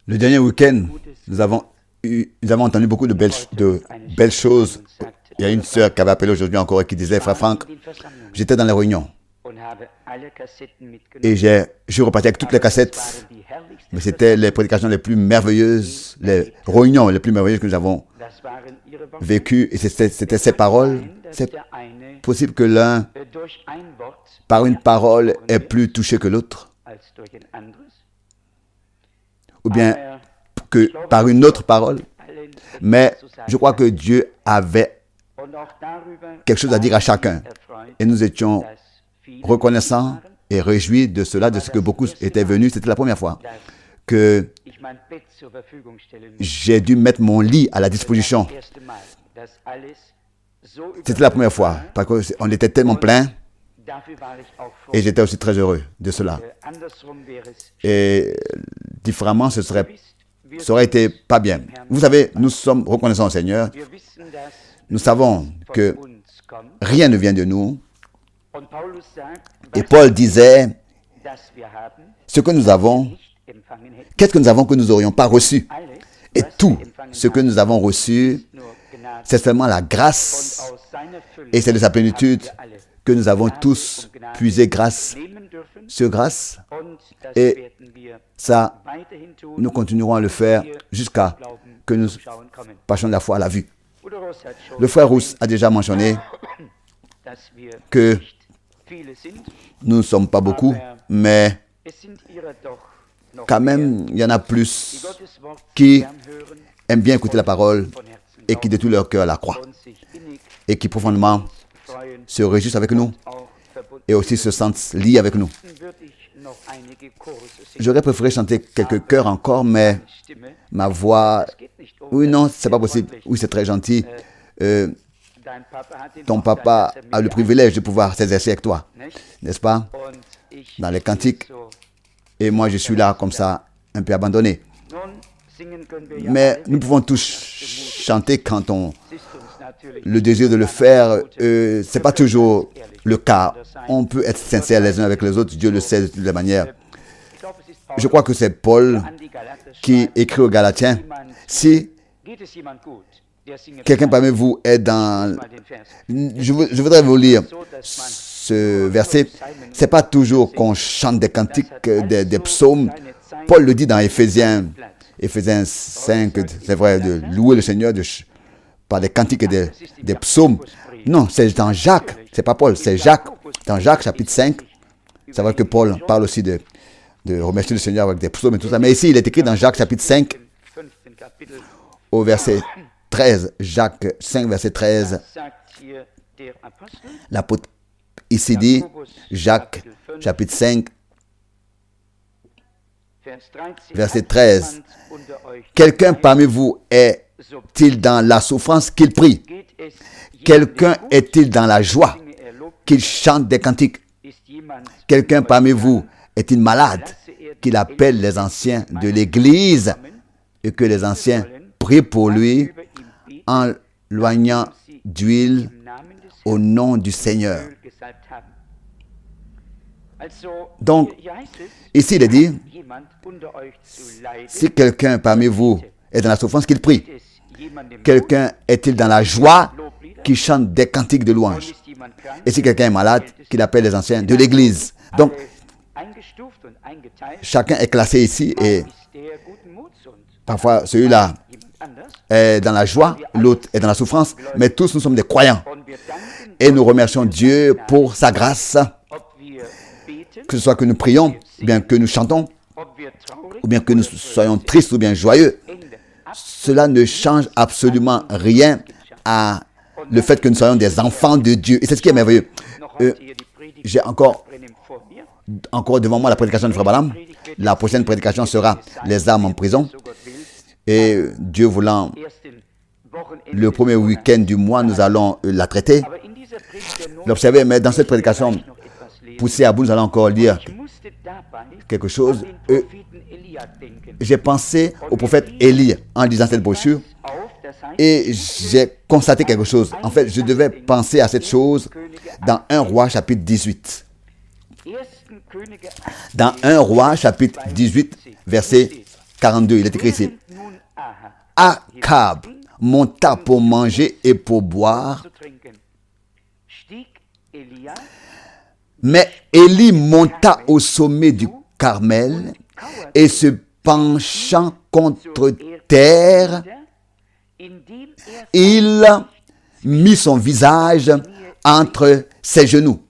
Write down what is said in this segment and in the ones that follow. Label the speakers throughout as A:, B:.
A: Le dernier week-end, nous avons entendu beaucoup de belles choses. Il y a une sœur qui avait appelé aujourd'hui encore et qui disait, Frère Franck, j'étais dans les réunions et je repartais avec toutes les cassettes. Mais c'était les prédications les plus merveilleuses, les réunions les plus merveilleuses que nous avons vécues. Et c'était ces paroles. C'est possible que l'un, par une parole, est plus touché que l'autre. Ou bien que par une autre parole. Mais je crois que Dieu avait quelque chose à dire à chacun. Et nous étions reconnaissants et réjouis de cela, de ce que beaucoup étaient venus. C'était la première fois que j'ai dû mettre mon lit à la disposition. C'était la première fois, parce qu'on était tellement plein. Et j'étais aussi très heureux de cela. Et différemment, ça aurait été pas bien. Vous savez, nous sommes reconnaissants au Seigneur. Nous savons que rien ne vient de nous. Et Paul disait, ce que nous avons, qu'est-ce que nous avons que nous n'aurions pas reçu? Et tout ce que nous avons reçu, c'est seulement la grâce. Et c'est de sa plénitude que nous avons tous puisé grâce sur grâce. Et ça, nous continuerons à le faire jusqu'à que nous passions de la foi à la vue. Le frère Rousse a déjà mentionné que nous ne sommes pas beaucoup, mais quand même, il y en a plus qui aiment bien écouter la parole et qui de tout leur cœur la croient et qui profondément se réjouissent avec nous et aussi se sentent liés avec nous. J'aurais préféré chanter quelques chœurs encore, mais ma voix... Oui, non, c'est pas possible. Oui, c'est très gentil. Ton papa a le privilège de pouvoir s'exercer avec toi, n'est-ce pas? Dans les cantiques. Et moi, je suis là comme ça, un peu abandonné. Mais nous pouvons tous chanter quand on... Le désir de le faire, c'est pas toujours le cas. On peut être sincère les uns avec les autres. Dieu le sait de toutes les manières. Je crois que c'est Paul qui écrit aux Galatiens. Si quelqu'un parmi vous est dans... Je voudrais vous lire ce verset. C'est pas toujours qu'on chante des cantiques, des psaumes. Paul le dit dans Éphésiens 5, c'est vrai, de louer le Seigneur par des cantiques et des psaumes. Non, c'est dans Jacques. C'est pas Paul, c'est Jacques. Dans Jacques, chapitre 5. C'est vrai que Paul parle aussi de remercier le Seigneur avec des psaumes et tout ça. Mais ici, il est écrit dans Jacques, chapitre 5, au verset 13. Jacques 5, verset 13. L'apôtre ici dit, Jacques, chapitre 5, verset 13. Quelqu'un parmi vous est-il dans la souffrance qu'il prie? Quelqu'un est-il dans la joie qu'il chante des cantiques? Quelqu'un parmi vous est-il malade qu'il appelle les anciens de l'Église et que les anciens prient pour lui en loignant d'huile au nom du Seigneur? Donc, ici il est dit, si quelqu'un parmi vous est dans la souffrance, qu'il prie. Quelqu'un est-il dans la joie, qu'il chante des cantiques de louange? Et si quelqu'un est malade, qu'il appelle les anciens de l'Église. Donc, chacun est classé ici et parfois celui-là est dans la joie, l'autre est dans la souffrance, mais tous nous sommes des croyants. Et nous remercions Dieu pour sa grâce, que ce soit que nous prions, ou bien que nous chantons, ou bien que nous soyons tristes ou bien joyeux. Cela ne change absolument rien à le fait que nous soyons des enfants de Dieu. Et c'est ce qui est merveilleux. J'ai encore devant moi la prédication de Frère Branham. La prochaine prédication sera les âmes en prison. Et Dieu voulant, le premier week-end du mois, nous allons la traiter. L'observer, mais dans cette prédication poussée à bout, nous allons encore lire quelque chose. J'ai pensé au prophète Élie en lisant cette brochure et j'ai constaté quelque chose. En fait, je devais penser à cette chose dans 1 Roi chapitre 18. Dans 1 Roi, chapitre 18, verset 42, il est écrit ici. Akab monta pour manger et pour boire, mais Élie monta au sommet du Carmel et se penchant contre terre, il mit son visage entre ses genoux.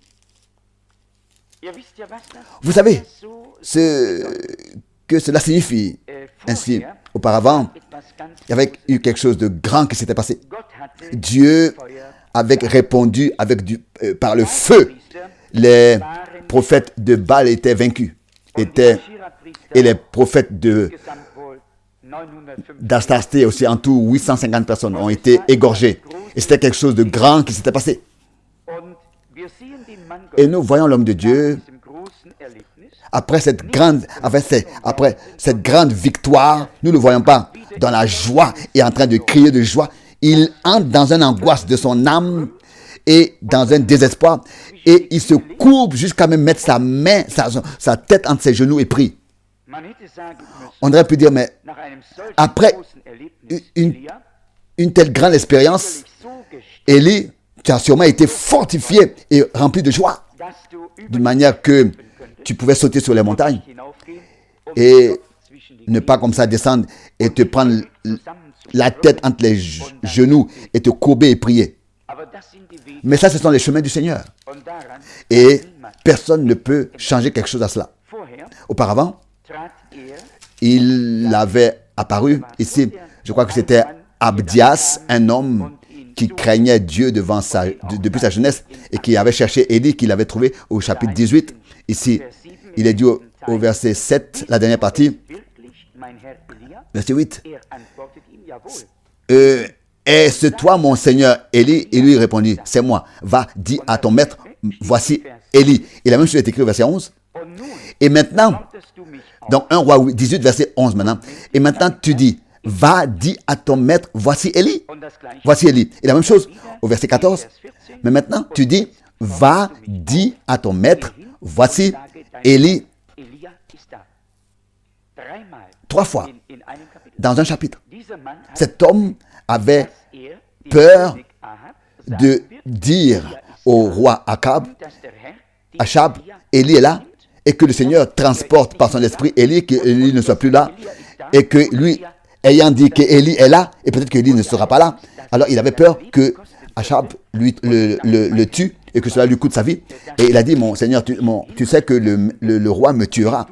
A: Vous savez ce que cela signifie. Ainsi, auparavant, il y avait eu quelque chose de grand qui s'était passé. Dieu avait répondu par le feu. Les prophètes de Baal étaient vaincus. Et les prophètes d'Astarté aussi, en tout 850 personnes ont été égorgées. Et c'était quelque chose de grand qui s'était passé. Et nous voyons l'homme de Dieu, après cette grande victoire, nous ne le voyons pas dans la joie et en train de crier de joie. Il entre dans une angoisse de son âme et dans un désespoir. Et il se courbe jusqu'à même mettre sa tête entre ses genoux et prie. On aurait pu dire, mais après une telle grande expérience, Élie, tu as sûrement été fortifié et rempli de joie, d'une manière que tu pouvais sauter sur les montagnes et ne pas comme ça descendre et te prendre la tête entre les genoux et te courber et prier. Mais ça, ce sont les chemins du Seigneur. Et personne ne peut changer quelque chose à cela. Auparavant, il avait apparu ici, je crois que c'était Abdias, un homme qui craignait Dieu depuis sa jeunesse et qui avait cherché Élie, qu'il avait trouvé au chapitre 18. Ici, il est dit au verset 7, la dernière partie, verset 8. Est-ce toi, mon Seigneur Élie? Et lui répondit, c'est moi. Va, dis à ton maître, voici Élie. Et la même chose est écrite au verset 11. Et maintenant, donc 1 Roi 18, verset 11 maintenant. Et maintenant, tu dis, va, dis à ton maître, voici Élie. Voici Élie. Et la même chose au verset 14. Mais maintenant, tu dis, va, dis à ton maître, voici Élie. 3 fois dans un chapitre. Cet homme avait peur de dire au roi Achab, Élie est là, et que le Seigneur transporte par son esprit Élie, qu'Élie ne soit plus là, et que lui, ayant dit qu'Élie est là, et peut-être qu'Élie ne sera pas là, alors il avait peur que Achab le tue, et que cela lui coûte sa vie. Et il a dit, mon Seigneur, tu sais que le roi me tuera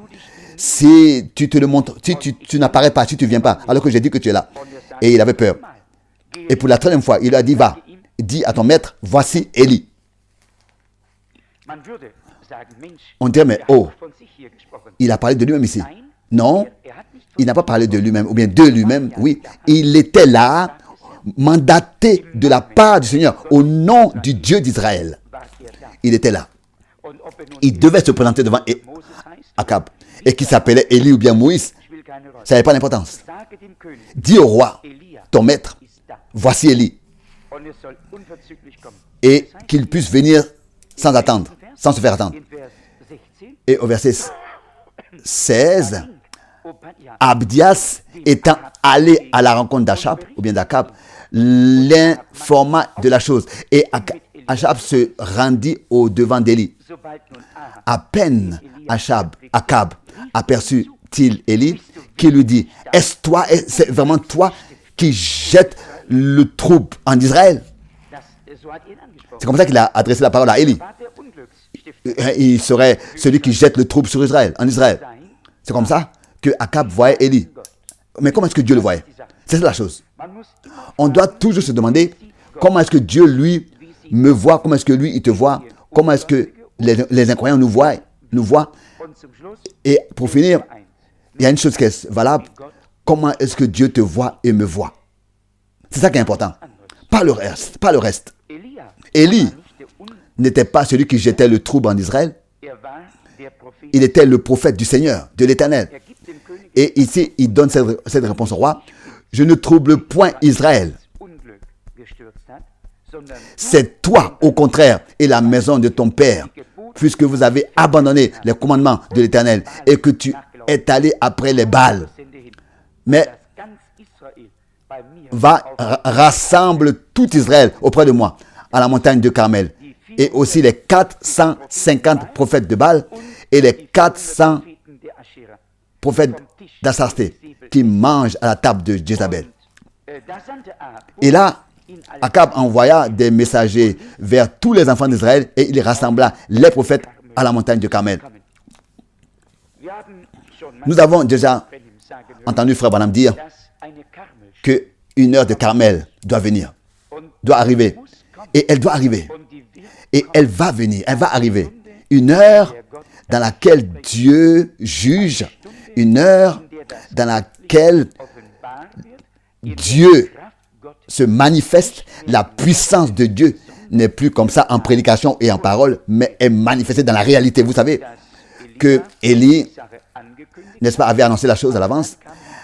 A: si tu te le montres, si tu n'apparais pas, si tu ne viens pas, alors que j'ai dit que tu es là. Et il avait peur. Et pour la 3e fois, il a dit, va, dis à ton maître, voici Élie. On dirait, mais oh, il a parlé de lui-même ici. Non, il n'a pas parlé de lui-même, ou bien de lui-même, oui. Il était là, mandaté de la part du Seigneur, au nom du Dieu d'Israël. Il était là. Il devait se présenter devant Achab, et qui s'appelait Élie ou bien Moïse. Ça n'avait pas d'importance. Dis au roi, ton maître, voici Élie. Et qu'il puisse venir sans attendre, sans se faire attendre. Et au verset 16, Abdias étant allé à la rencontre d'Achab, ou bien d'Achab, l'informa de la chose. Et Achab se rendit au devant d'Élie. À peine Achab aperçut-il Élie, qui lui dit, c'est vraiment toi qui jettes le trouble en Israël? C'est comme ça qu'il a adressé la parole à Élie. Il serait celui qui jette le trouble sur Israël, en Israël. C'est comme ça que Achab voyait Élie. Mais comment est-ce que Dieu le voyait? C'est ça la chose. On doit toujours se demander comment est-ce que Dieu, lui, me voit, comment est-ce que lui, il te voit, comment est-ce que les incroyants nous voient. Et pour finir, il y a une chose qui est valable. Comment est-ce que Dieu te voit et me voit? C'est ça qui est important. Pas le reste. Élie n'était pas celui qui jetait le trouble en Israël. Il était le prophète du Seigneur, de l'Éternel. Et ici, il donne cette réponse au roi. Je ne trouble point Israël. C'est toi, au contraire, et la maison de ton père, puisque vous avez abandonné les commandements de l'Éternel et que tu es allé après les Baals. Mais rassemble tout Israël auprès de moi à la montagne de Carmel. Et aussi les 450 prophètes de Baal et les 400 prophètes d'Astarté qui mangent à la table de Jézabel. Et là, Akab envoya des messagers vers tous les enfants d'Israël et il rassembla les prophètes à la montagne de Carmel. Nous avons déjà entendu Frère Branham dire qu'une heure de Carmel doit venir, doit arriver. Et elle doit arriver. Et elle va venir, elle va arriver. Une heure dans laquelle Dieu juge, une heure dans laquelle Dieu se manifeste, la puissance de Dieu n'est plus comme ça en prédication et en parole, mais est manifestée dans la réalité. Vous savez que Élie, n'est-ce pas, avait annoncé la chose à l'avance,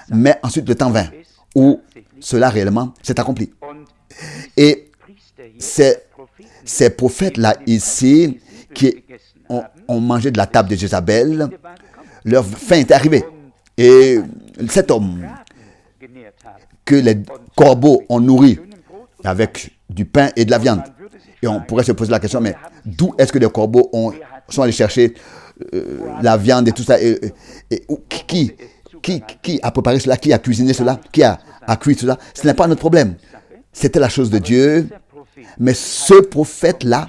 A: mais ensuite le temps vint où cela réellement s'est accompli. Et ces prophètes-là ici, qui ont mangé de la table de Jézabel, leur fin est arrivée. Et cet homme que les corbeaux ont nourri avec du pain et de la viande. Et on pourrait se poser la question, mais d'où est-ce que les corbeaux sont allés chercher la viande et tout ça qui a préparé cela, qui a cuisiné cela, qui a cuit cela? Ce n'est pas notre problème. C'était la chose de Dieu. Mais ce prophète-là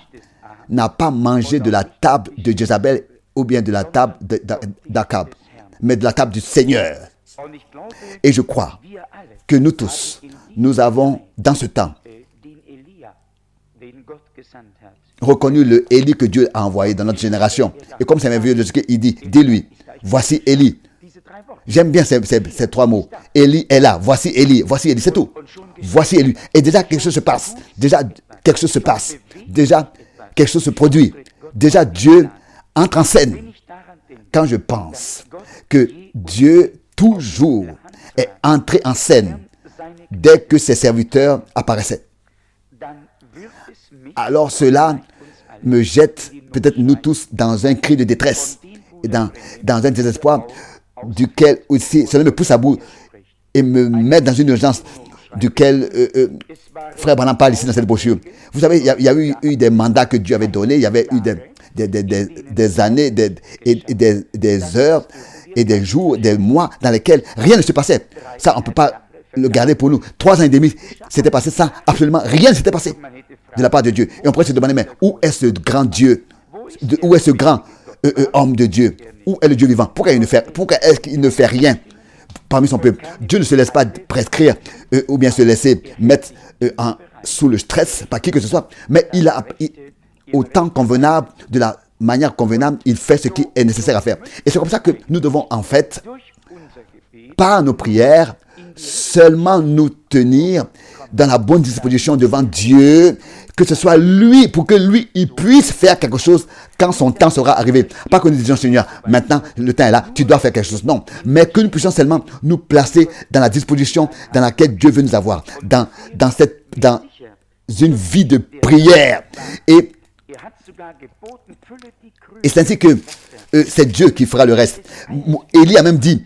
A: n'a pas mangé de la table de Jézabel ou bien de la table d'Akab, mais de la table du Seigneur. Et je crois que nous tous, nous avons dans ce temps reconnu le Élie que Dieu a envoyé dans notre génération. Et comme c'est merveilleux de ce qu'il dit, dis-lui, voici Élie. J'aime bien ces trois mots. Élie est là, voici Élie, c'est tout. Voici Élie. Et déjà quelque chose se passe. Déjà quelque chose se passe. Déjà quelque chose se produit. Déjà Dieu entre en scène. Quand je pense que Dieu toujours est entré en scène dès que ses serviteurs apparaissaient, alors cela me jette, peut-être nous tous, dans un cri de détresse et dans un désespoir duquel aussi cela me pousse à bout et me met dans une urgence duquel Frère Branham parle ici dans cette brochure. Vous savez, il y a eu des mandats que Dieu avait donnés, il y avait eu des années, des heures et des jours, des mois dans lesquels rien ne se passait. Ça, on ne peut pas le garder pour nous. 3 ans et demi, c'était passé ça, absolument rien ne s'était passé de la part de Dieu. Et on pourrait se demander, mais où est ce grand Dieu? Où est ce grand homme de Dieu? Où est le Dieu vivant? Pourquoi est-ce qu'il ne fait rien parmi son peuple? Dieu ne se laisse pas prescrire ou bien se laisser mettre sous le stress par qui que ce soit. Mais au temps convenable, de la manière convenable, il fait ce qui est nécessaire à faire. Et c'est comme ça que nous devons en fait, par nos prières, seulement nous tenir dans la bonne disposition devant Dieu, que ce soit lui, pour que lui, il puisse faire quelque chose quand son temps sera arrivé. Pas que nous disions, Seigneur, maintenant, le temps est là, tu dois faire quelque chose. Non, mais que nous puissions seulement nous placer dans la disposition dans laquelle Dieu veut nous avoir, dans une vie de prière. Et c'est ainsi que c'est Dieu qui fera le reste. Élie a même dit,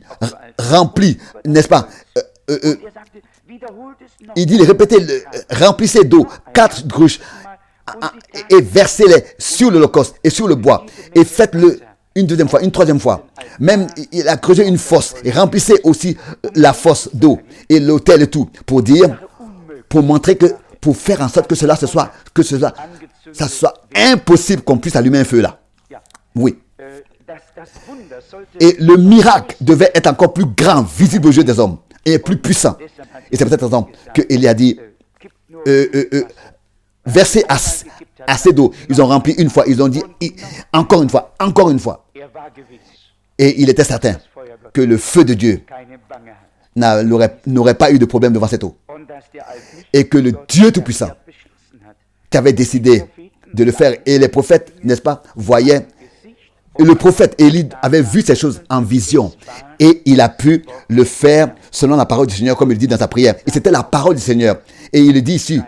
A: remplis, n'est-ce pas, il dit, répétez, remplissez d'eau 4 cruches et versez-les sur l'holocauste et sur le bois et faites-le une deuxième fois, une troisième fois. Même il a creusé une fosse et remplissez aussi la fosse d'eau et l'autel et tout pour montrer que, pour faire en sorte que ça soit impossible qu'on puisse allumer un feu là. Oui. Et le miracle devait être encore plus grand, visible aux yeux des hommes et plus puissant. Et c'est peut-être raison que Élie a dit versez assez d'eau. Ils ont rempli une fois, ils ont dit encore une fois. Et il était certain que le feu de Dieu n'aurait pas eu de problème devant cette eau. Et que le Dieu Tout-Puissant qui avait décidé de le faire, et les prophètes, n'est-ce pas, voyaient. Et le prophète Élie avait vu ces choses en vision et il a pu le faire selon la parole du Seigneur, comme il dit dans sa prière. Et c'était la parole du Seigneur. Et il dit ici,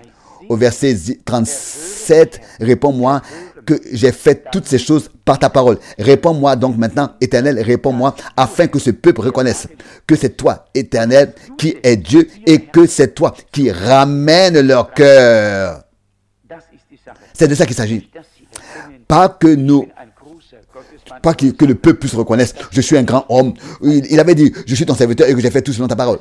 A: au verset 37, réponds-moi, que j'ai fait toutes ces choses par ta parole. Réponds-moi donc maintenant, Éternel, réponds-moi, afin que ce peuple reconnaisse que c'est toi, Éternel, qui es Dieu, et que c'est toi qui ramène leur cœur. C'est de ça qu'il s'agit. Pas que le peuple puisse reconnaître, je suis un grand homme. Il avait dit, je suis ton serviteur et que j'ai fait tout selon ta parole.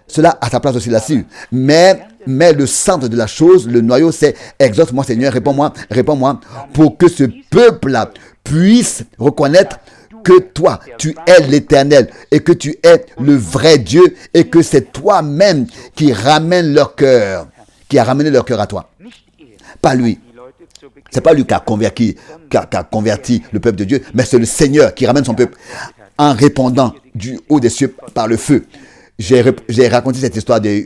A: Cela a sa place aussi là-dessus. Mais le centre de la chose, le noyau, c'est exauce-moi Seigneur, réponds-moi, pour que ce peuple-là puisse reconnaître que toi, tu es l'Éternel et que tu es le vrai Dieu et que c'est toi-même qui ramène leur cœur, qui a ramené leur cœur à toi. Pas lui. C'est pas lui qui a converti le peuple de Dieu, mais c'est le Seigneur qui ramène son peuple en répondant du haut des cieux par le feu. J'ai raconté cette histoire de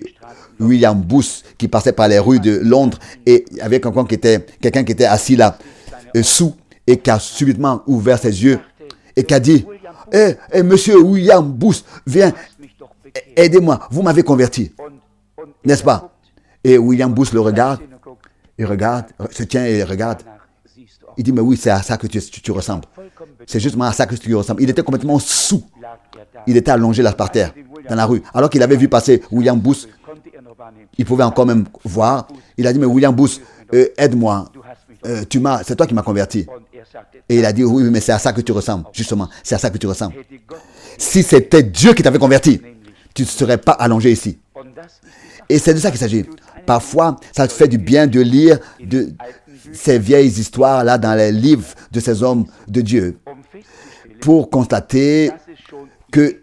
A: William Booth qui passait par les rues de Londres et il y avait quelqu'un qui était assis là, sous, et qui a subitement ouvert ses yeux et qui a dit monsieur William Booth, viens, aidez-moi, vous m'avez converti, n'est-ce pas? Et William Booth le regarde, se tient et regarde. Il dit, mais oui, c'est à ça que tu ressembles. C'est justement à ça que tu ressembles. Il était complètement sous. Il était allongé là par terre, dans la rue. Alors qu'il avait vu passer William Booth, il pouvait encore même voir. Il a dit, mais William Booth, aide-moi. C'est toi qui m'as converti. Et il a dit, oui, mais c'est à ça que tu ressembles. Justement, c'est à ça que tu ressembles. Si c'était Dieu qui t'avait converti, tu ne serais pas allongé ici. Et c'est de ça qu'il s'agit. Parfois, ça te fait du bien de lire ces vieilles histoires-là dans les livres de ces hommes de Dieu pour constater que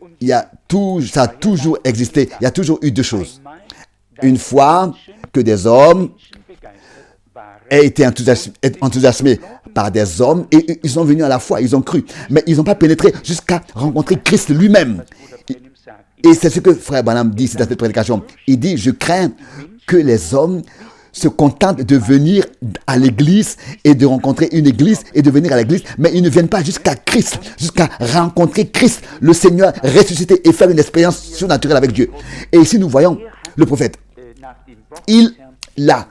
A: ça a toujours existé. Il y a toujours eu deux choses. Une fois que des hommes aient été enthousiasmés par des hommes et ils sont venus à la foi, ils ont cru. Mais ils n'ont pas pénétré jusqu'à rencontrer Christ lui-même. Et c'est ce que Frère Branham dit dans cette prédication. Il dit, je crains que les hommes se contentent de venir à l'église et de rencontrer une église et de venir à l'église, mais ils ne viennent pas jusqu'à Christ, jusqu'à rencontrer Christ, le Seigneur ressuscité et faire une expérience surnaturelle avec Dieu. Et ici, nous voyons le prophète. Il a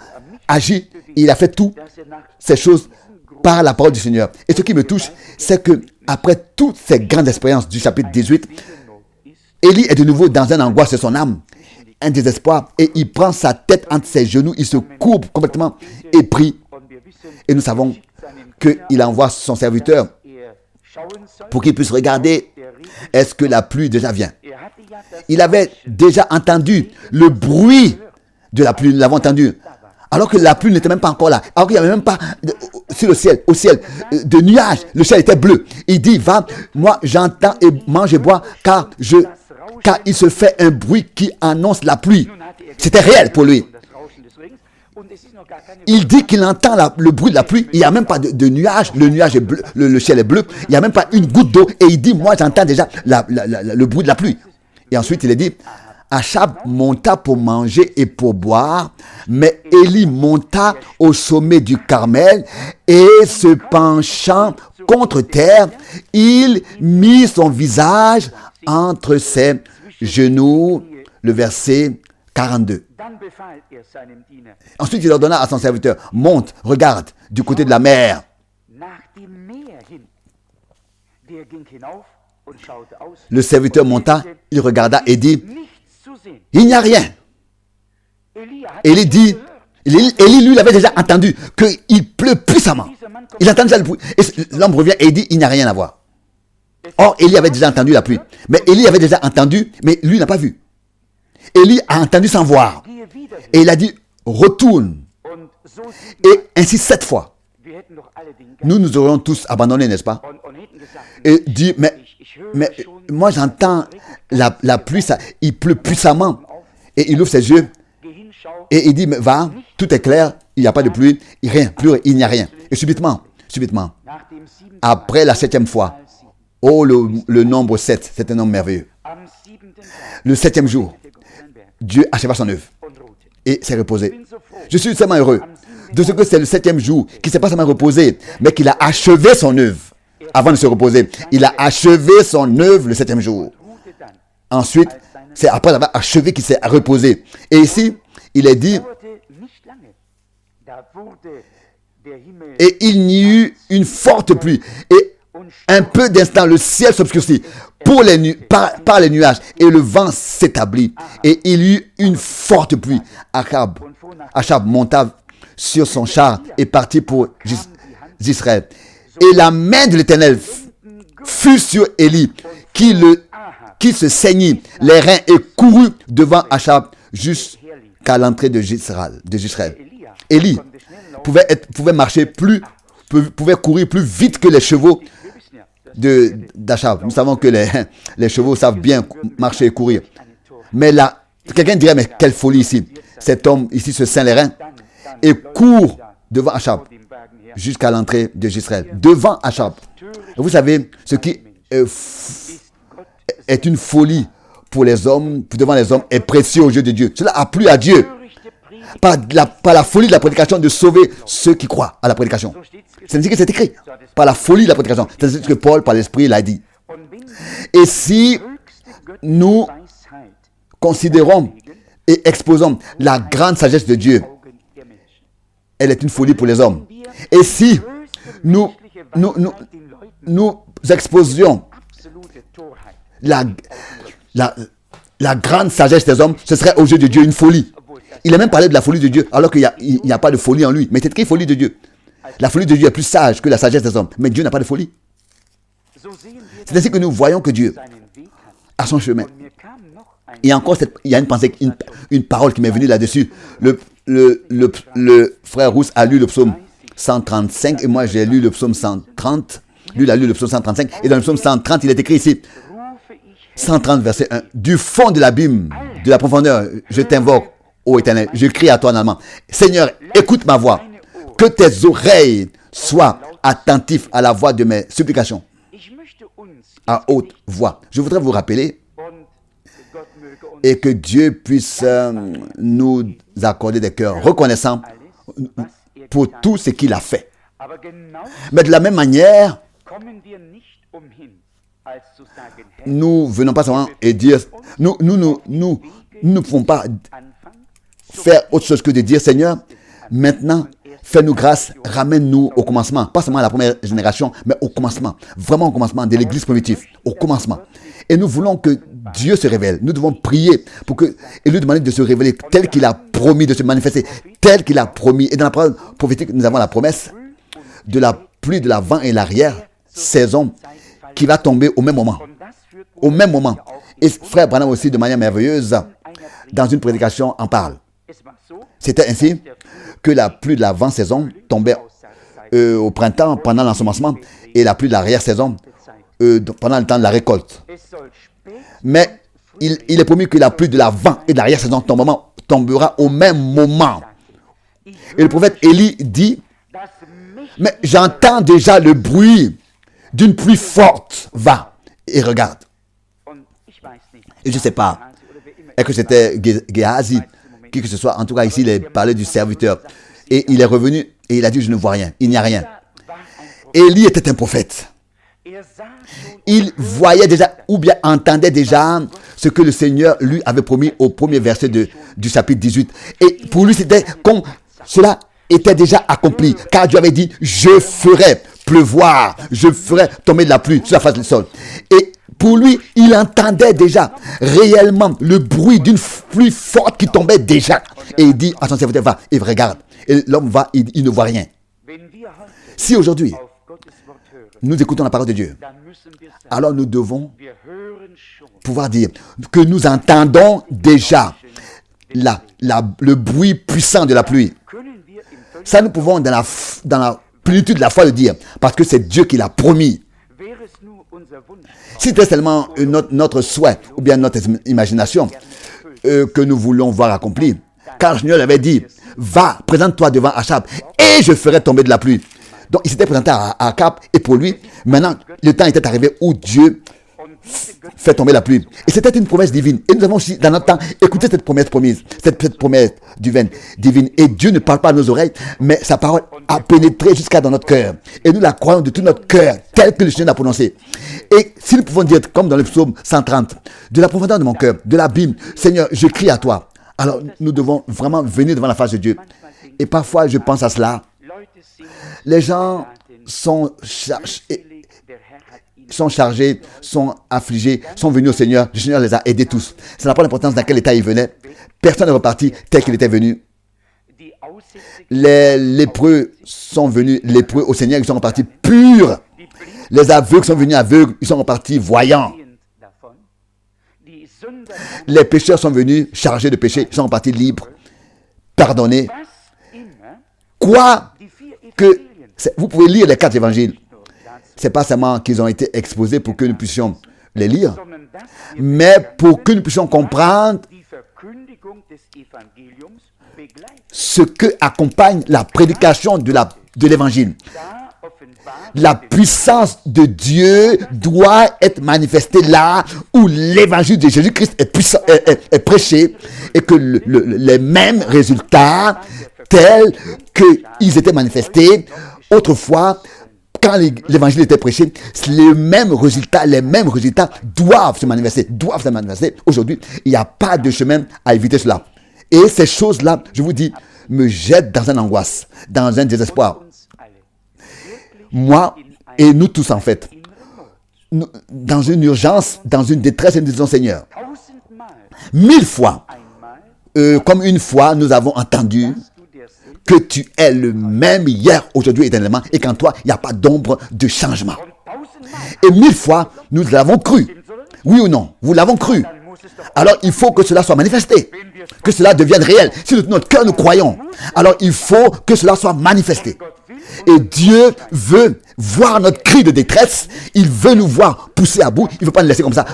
A: agi, il a fait toutes ces choses par la parole du Seigneur. Et ce qui me touche, c'est que après toutes ces grandes expériences du chapitre 18, Élie est de nouveau dans une angoisse de son âme, un désespoir, et il prend sa tête entre ses genoux, il se courbe complètement et prie. Et nous savons qu'il envoie son serviteur pour qu'il puisse regarder est-ce que la pluie déjà vient. Il avait déjà entendu le bruit de la pluie, nous l'avons entendu, alors que la pluie n'était même pas encore là, alors qu'il n'y avait même pas sur le ciel, au ciel, de nuages, le ciel était bleu. Il dit, va, moi j'entends et mange et bois, car il se fait un bruit qui annonce la pluie. C'était réel pour lui. Il dit qu'il entend le bruit de la pluie. Il n'y a même pas de nuage. Le nuage est bleu, le ciel est bleu. Il n'y a même pas une goutte d'eau. Et il dit, moi j'entends déjà le bruit de la pluie. Et ensuite il est dit, Achab monta pour manger et pour boire, mais Élie monta au sommet du Carmel et se penchant contre terre, il mit son visage entre ses genoux. Le verset 42. Ensuite, il ordonna à son serviteur, monte, regarde du côté de la mer. Le serviteur monta, il regarda et dit, il n'y a rien. Élie dit, Élie, lui, il avait déjà entendu qu'il pleut puissamment. Il entend déjà le bruit. Et l'homme revient et il dit, il n'y a rien à voir. Or, Élie avait déjà entendu la pluie. Mais Élie avait déjà entendu, mais lui n'a pas vu. Élie a entendu sans voir. Et il a dit, retourne. Et ainsi 7 fois. Nous aurions tous abandonné, n'est-ce pas? Et dit, mais moi j'entends la pluie, il pleut puissamment. Et il ouvre ses yeux. Et il dit, mais va, tout est clair, il n'y a pas de pluie, il n'y a rien. Et subitement, après la 7e fois, le nombre 7, c'est un nombre merveilleux. Le 7e jour, Dieu acheva son œuvre et s'est reposé. Je suis tellement heureux de ce que c'est le 7e jour qui ne s'est pas seulement reposé, mais qu'il a achevé son œuvre avant de se reposer. Il a achevé son œuvre le 7e jour. Ensuite, c'est après avoir achevé qu'il s'est reposé. Et ici, il est dit, Et il n'y eut une forte pluie. Et un peu d'instant, le ciel s'obscurcit par les nuages. Et le vent s'établit. Et il y eut une forte pluie. Achab monta sur son char et partit pour Israël. Et la main de l'Éternel fut sur Élie, qui se saignit les reins et courut devant Achab jusqu'à l'entrée de Israël. Élie pouvait courir plus vite que les chevaux d'Achab. Nous savons que les chevaux savent bien marcher et courir. Mais là, quelqu'un dirait, mais quelle folie ici. Cet homme ici se ceint les reins et court devant Achab jusqu'à l'entrée de Israël. Devant Achab. Vous savez, ce qui est une folie pour les hommes, devant les hommes, est précieux aux yeux de Dieu. Cela a plu à Dieu. Par la folie de la prédication de sauver ceux qui croient à la prédication. C'est ainsi que c'est écrit. Par la folie de la prédication. C'est ainsi que Paul, par l'Esprit, l'a dit. Et si nous considérons et exposons la grande sagesse de Dieu, elle est une folie pour les hommes. Et si nous exposions la grande sagesse des hommes, ce serait aux yeux de Dieu une folie. Il a même parlé de la folie de Dieu, alors qu'il n'y a pas de folie en lui. Mais c'est écrit folie de Dieu. La folie de Dieu est plus sage que la sagesse des hommes. Mais Dieu n'a pas de folie. C'est ainsi que nous voyons que Dieu a son chemin. Et encore, il y a une pensée, une parole qui m'est venue là-dessus. Le frère Rousse a lu le psaume 135 et moi j'ai lu le psaume 130. Lui, il a lu le psaume 135. Et dans le psaume 130, il est écrit ici, 130 verset 1. Du fond de l'abîme, de la profondeur, je t'invoque, ô Éternel. Je crie à toi en allemand. Seigneur, écoute ma voix. Que tes oreilles soient attentives à la voix de mes supplications. À haute voix. Je voudrais vous rappeler et que Dieu puisse nous accorder des cœurs reconnaissants pour tout ce qu'il a fait. Mais de la même manière, nous venons pas seulement et dire, nous ne pouvons pas faire autre chose que de dire, Seigneur, maintenant, fais-nous grâce, ramène-nous au commencement. Pas seulement à la première génération, mais au commencement. Vraiment au commencement de l'église primitive. Au commencement. Et nous voulons que Dieu se révèle. Nous devons prier et lui demander de se révéler tel qu'il a promis, de se manifester tel qu'il a promis. Et dans la parole prophétique, nous avons la promesse de la pluie de l'avant et l'arrière saison qui va tomber au même moment. Au même moment. Et frère Branham aussi, de manière merveilleuse, dans une prédication, en parle. C'était ainsi que la pluie de l'avant-saison tombait au printemps pendant l'ensemencement et la pluie de l'arrière-saison pendant le temps de la récolte. Mais il est promis que la pluie de l'avant et de l'arrière-saison tombera au même moment. Et le prophète Élie dit, mais j'entends déjà le bruit d'une pluie forte. Va et regarde. Et je ne sais pas, est-ce que c'était Géhazi, qui que ce soit, en tout cas ici, il parlait du serviteur. Et il est revenu et il a dit, je ne vois rien, il n'y a rien. Élie était un prophète. Il voyait déjà, ou bien entendait déjà, ce que le Seigneur lui avait promis au premier verset du chapitre 18. Et pour lui, c'était comme cela était déjà accompli. Car Dieu avait dit, je ferai pleuvoir, je ferai tomber de la pluie sur la face du sol. Et pour lui, il entendait déjà réellement le bruit d'une pluie forte qui tombait déjà. Et il dit à son serviteur, va et regarde. Et l'homme va, il ne voit rien. Si aujourd'hui, nous écoutons la parole de Dieu, alors nous devons pouvoir dire que nous entendons déjà le bruit puissant de la pluie. Ça, nous pouvons dans la plénitude de la foi le dire, parce que c'est Dieu qui l'a promis. Si c'était seulement notre souhait ou bien notre imagination que nous voulons voir accompli, car le Seigneur avait dit, va, présente-toi devant Achab et je ferai tomber de la pluie. Donc il s'était présenté à Achab et pour lui, maintenant le temps était arrivé où Dieu fait tomber la pluie. Et c'était une promesse divine. Et nous avons aussi dans notre temps écouté cette promesse promise, cette promesse divine. Et Dieu ne parle pas à nos oreilles, mais sa parole a pénétré jusqu'à dans notre cœur. Et nous la croyons de tout notre cœur, tel que le Seigneur l'a prononcé. Et si nous pouvons dire, comme dans le psaume 130, de la profondeur de mon cœur, de l'abîme, Seigneur, je crie à toi. Alors nous devons vraiment venir devant la face de Dieu. Et parfois je pense à cela. Les gens sont chargés, sont affligés, sont venus au Seigneur. Le Seigneur les a aidés tous. Ça n'a pas d'importance dans quel état ils venaient. Personne n'est reparti tel qu'il était venu. Les lépreux sont venus lépreux au Seigneur, ils sont repartis purs. Les aveugles sont venus aveugles, ils sont repartis voyants. Les pécheurs sont venus chargés de péché, ils sont repartis libres, pardonnés. Quoi que... Vous pouvez lire les 4 évangiles. Ce n'est pas seulement qu'ils ont été exposés pour que nous puissions les lire, mais pour que nous puissions comprendre ce que accompagne la prédication de l'évangile. La puissance de Dieu doit être manifestée là où l'évangile de Jésus-Christ est prêché et que les mêmes résultats tels qu'ils étaient manifestés autrefois quand l'évangile était prêché, les mêmes résultats doivent se manifester. Aujourd'hui, il n'y a pas de chemin à éviter cela. Et ces choses-là, je vous dis, me jettent dans une angoisse, dans un désespoir. Moi et nous tous en fait, dans une urgence, dans une détresse, et nous disons Seigneur, 1000 fois, comme une fois, nous avons entendu que tu es le même hier, aujourd'hui et éternellement, et qu'en toi, il n'y a pas d'ombre de changement. Et 1000 fois, nous l'avons cru. Oui ou non? Vous l'avez cru. Alors, il faut que cela soit manifesté, que cela devienne réel. Si de notre cœur nous croyons, alors il faut que cela soit manifesté. Et Dieu veut voir notre cri de détresse. Il veut nous voir pousser à bout. Il ne veut pas nous laisser comme ça,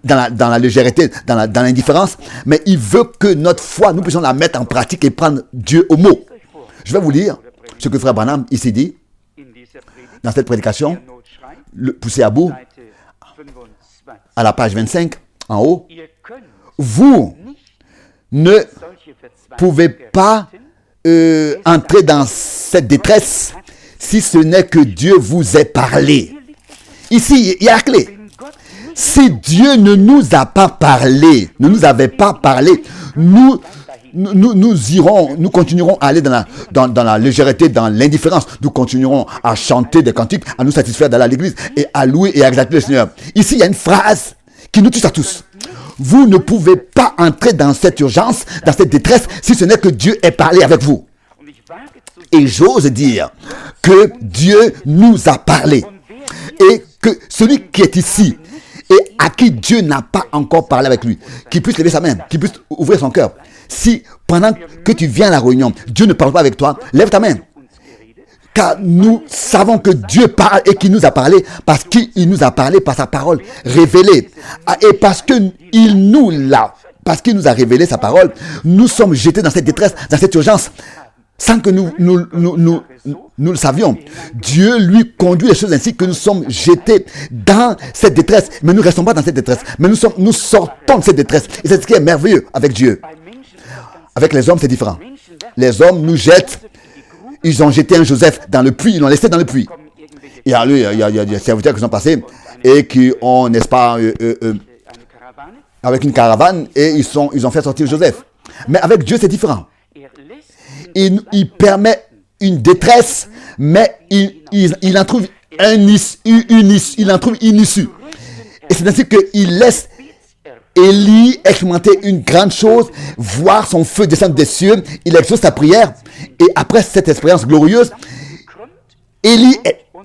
A: dans la légèreté, dans l'indifférence. Mais il veut que notre foi, nous puissions la mettre en pratique et prendre Dieu au mot. Je vais vous lire ce que Frère Branham ici dit, dans cette prédication, pousser à bout, à la page 25, en haut. Vous ne pouvez pas entrer dans cette détresse si ce n'est que Dieu vous ait parlé. Ici, il y a la clé. Si Dieu ne nous a pas parlé, ne nous avait pas parlé, nous continuerons à aller dans la légèreté, dans l'indifférence. Nous continuerons à chanter des cantiques, à nous satisfaire d'aller à l'église et à louer et à exalter le Seigneur. Ici, il y a une phrase qui nous touche à tous. Vous ne pouvez pas entrer dans cette urgence, dans cette détresse, si ce n'est que Dieu ait parlé avec vous. Et j'ose dire que Dieu nous a parlé. Et que celui qui est ici et à qui Dieu n'a pas encore parlé avec lui, qui puisse lever sa main, qui puisse ouvrir son cœur. Si pendant que tu viens à la réunion, Dieu ne parle pas avec toi, lève ta main. Car nous savons que Dieu parle et qu'il nous a parlé parce qu'il nous a parlé par sa parole révélée. Et parce qu'il nous a révélé sa parole, nous sommes jetés dans cette détresse, dans cette urgence, sans que nous le savions. Dieu lui conduit les choses ainsi que nous sommes jetés dans cette détresse. Mais nous ne restons pas dans cette détresse. Mais nous sortons de cette détresse. Et c'est ce qui est merveilleux avec Dieu. Avec les hommes, c'est différent. Les hommes nous jettent. Ils ont jeté un Joseph dans le puits, ils l'ont laissé dans le puits. Il y a des serviteurs qui sont passés et qui ont, n'est-ce pas, avec une caravane et ils ont fait sortir Joseph. Mais avec Dieu, c'est différent. Il permet une détresse, mais il en trouve une issue. Et c'est ainsi qu'il laisse Élie expérimenter une grande chose, voir son feu descendre des cieux, il exauce sa prière, et après cette expérience glorieuse, Élie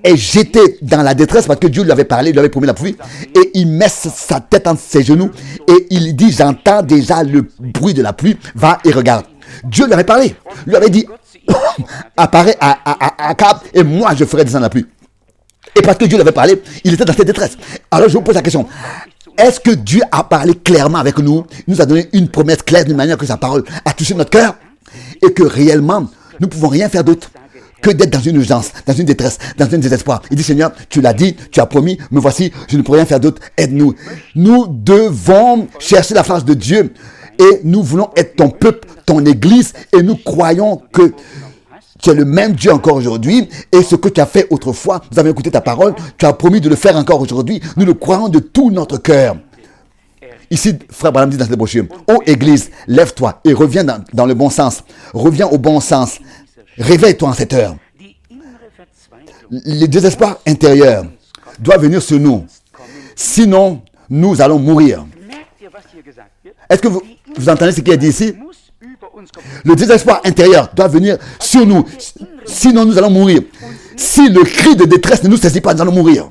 A: est jeté dans la détresse parce que Dieu lui avait parlé, il lui avait promis la pluie, et il met sa tête entre ses genoux, et il dit, j'entends déjà le bruit de la pluie, va et regarde. Dieu lui avait parlé, lui avait dit, apparaît à Akab, et moi je ferai descendre la pluie. Et parce que Dieu lui avait parlé, il était dans cette détresse. Alors je vous pose la question, est-ce que Dieu a parlé clairement avec nous? Il nous a donné une promesse claire d'une manière que sa parole a touché notre cœur et que réellement, nous ne pouvons rien faire d'autre que d'être dans une urgence, dans une détresse, dans un désespoir. Il dit, Seigneur, tu l'as dit, tu as promis, me voici, je ne peux rien faire d'autre, aide-nous. Nous devons chercher la face de Dieu et nous voulons être ton peuple, ton église et nous croyons que tu es le même Dieu encore aujourd'hui et ce que tu as fait autrefois, nous avons écouté ta parole, tu as promis de le faire encore aujourd'hui, nous le croyons de tout notre cœur. Ici, Frère Branham dit dans cette brochure, ô Église, lève-toi et reviens dans le bon sens, reviens au bon sens, réveille-toi en cette heure. Le désespoir intérieur doit venir sur nous. Sinon, nous allons mourir. Est-ce que vous entendez ce qui est dit ici? Le désespoir intérieur doit venir sur nous. Sinon, nous allons mourir. Si le cri de détresse ne nous saisit pas, nous allons mourir.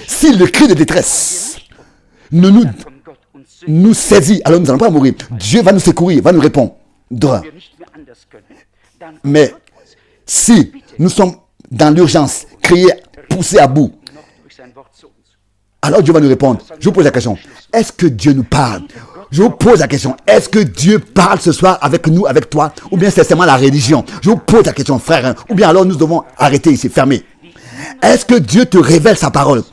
A: Si le cri de détresse ne nous saisit, alors nous n'allons pas mourir. Dieu va nous secourir, va nous répondre. Mais si nous sommes dans l'urgence, criés, poussés à bout, alors Dieu va nous répondre. Je vous pose la question. Est-ce que Dieu nous parle? Je vous pose la question. Est-ce que Dieu parle ce soir avec nous, avec toi? Ou bien c'est seulement la religion? Je vous pose la question, frère. Hein? Ou bien alors nous devons arrêter ici, fermer. Est-ce que Dieu te révèle sa parole?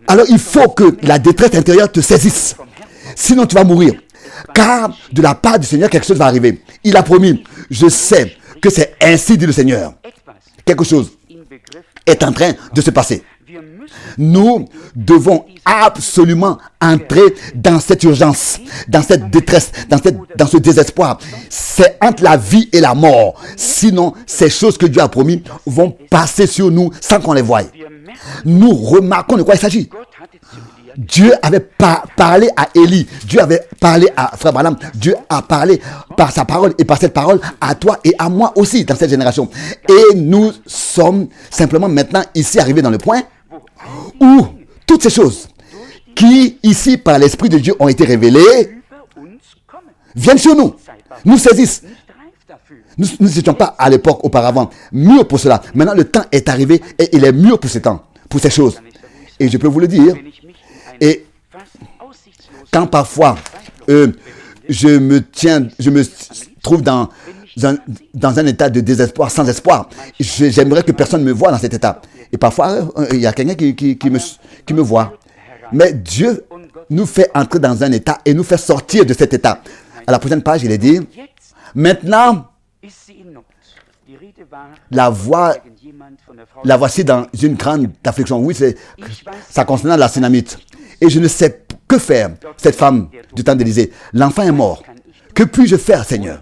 A: Alors il faut que la détresse intérieure te saisisse. Sinon tu vas mourir. Car de la part du Seigneur, quelque chose va arriver. Il a promis. Je sais que c'est ainsi dit le Seigneur. Quelque chose est en train de se passer. Nous devons absolument entrer dans cette urgence, dans cette détresse, dans ce désespoir. C'est entre la vie et la mort. Sinon, ces choses que Dieu a promis vont passer sur nous sans qu'on les voie. Nous remarquons de quoi il s'agit. Dieu avait parlé à Élie, Dieu avait parlé à Frère Branham, Dieu a parlé par sa parole et par cette parole à toi et à moi aussi dans cette génération. Et nous sommes simplement maintenant ici arrivés dans le point où toutes ces choses qui ici par l'Esprit de Dieu ont été révélées viennent sur nous, nous saisissent. Nous n'étions pas à l'époque auparavant mûrs pour cela. Maintenant le temps est arrivé et il est mûr pour ces temps, pour ces choses. Et je peux vous le dire. Et quand parfois je me trouve dans un état de désespoir, sans espoir, j'aimerais que personne ne me voie dans cet état. Et parfois, il y a quelqu'un qui me voit. Mais Dieu nous fait entrer dans un état et nous fait sortir de cet état. À la prochaine page, il est dit, maintenant, la voici dans une grande affliction. Oui, ça concernant la Sunamite. Et je ne sais que faire, cette femme du temps d'Élysée. L'enfant est mort. Que puis-je faire, Seigneur?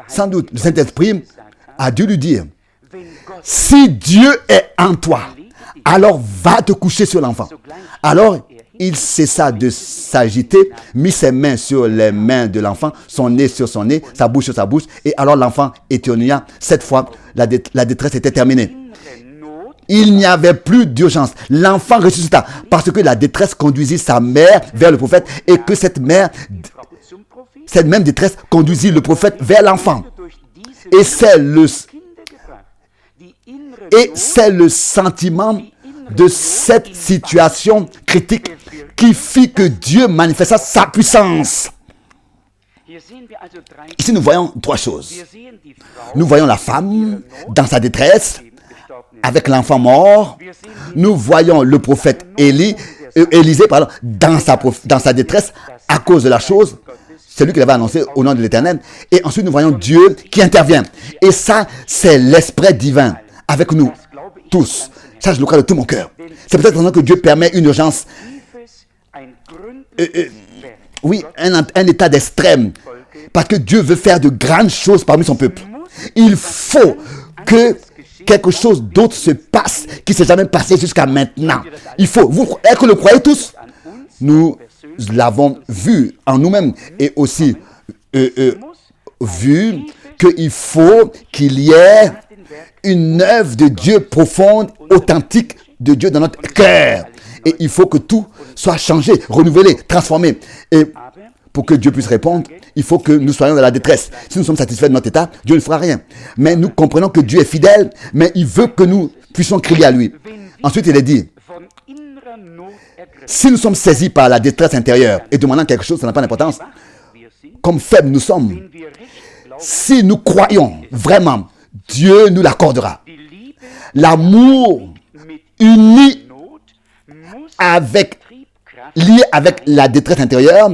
A: Sans doute, le Saint-Esprit a dû lui dire, si Dieu est en toi, alors va te coucher sur l'enfant. Alors, il cessa de s'agiter, mit ses mains sur les mains de l'enfant, son nez sur son nez, sa bouche sur sa bouche, et alors l'enfant éternua. Cette fois, la détresse était terminée. Il n'y avait plus d'urgence. L'enfant ressuscita parce que la détresse conduisit sa mère vers le prophète et que cette même détresse conduisit le prophète vers l'enfant. Et c'est le sentiment de cette situation critique qui fit que Dieu manifesta sa puissance. Ici, nous voyons trois choses. Nous voyons la femme dans sa détresse, avec l'enfant mort. Nous voyons le prophète Élisée dans sa détresse à cause de la chose. C'est lui qui l'avait annoncé au nom de l'Éternel. Et ensuite, nous voyons Dieu qui intervient. Et ça, c'est l'Esprit divin avec nous tous. Ça, je le crois de tout mon cœur. C'est peut-être pour ça que Dieu permet une urgence. Oui, un état d'extrême. Parce que Dieu veut faire de grandes choses parmi son peuple. Il faut que quelque chose d'autre se passe qui ne s'est jamais passé jusqu'à maintenant. Il faut. Est-ce que vous le croyez tous? Nous l'avons vu en nous-mêmes et aussi vu qu'il faut qu'il y ait une œuvre de Dieu profonde, authentique de Dieu dans notre cœur. Et il faut que tout soit changé, renouvelé, transformé. Et pour que Dieu puisse répondre, il faut que nous soyons dans la détresse. Si nous sommes satisfaits de notre état, Dieu ne fera rien. Mais nous comprenons que Dieu est fidèle, mais il veut que nous puissions crier à lui. Ensuite, il est dit, si nous sommes saisis par la détresse intérieure et demandant quelque chose, ça n'a pas d'importance. Comme faibles nous sommes, si nous croyons vraiment, Dieu nous l'accordera. L'amour uni lié avec la détresse intérieure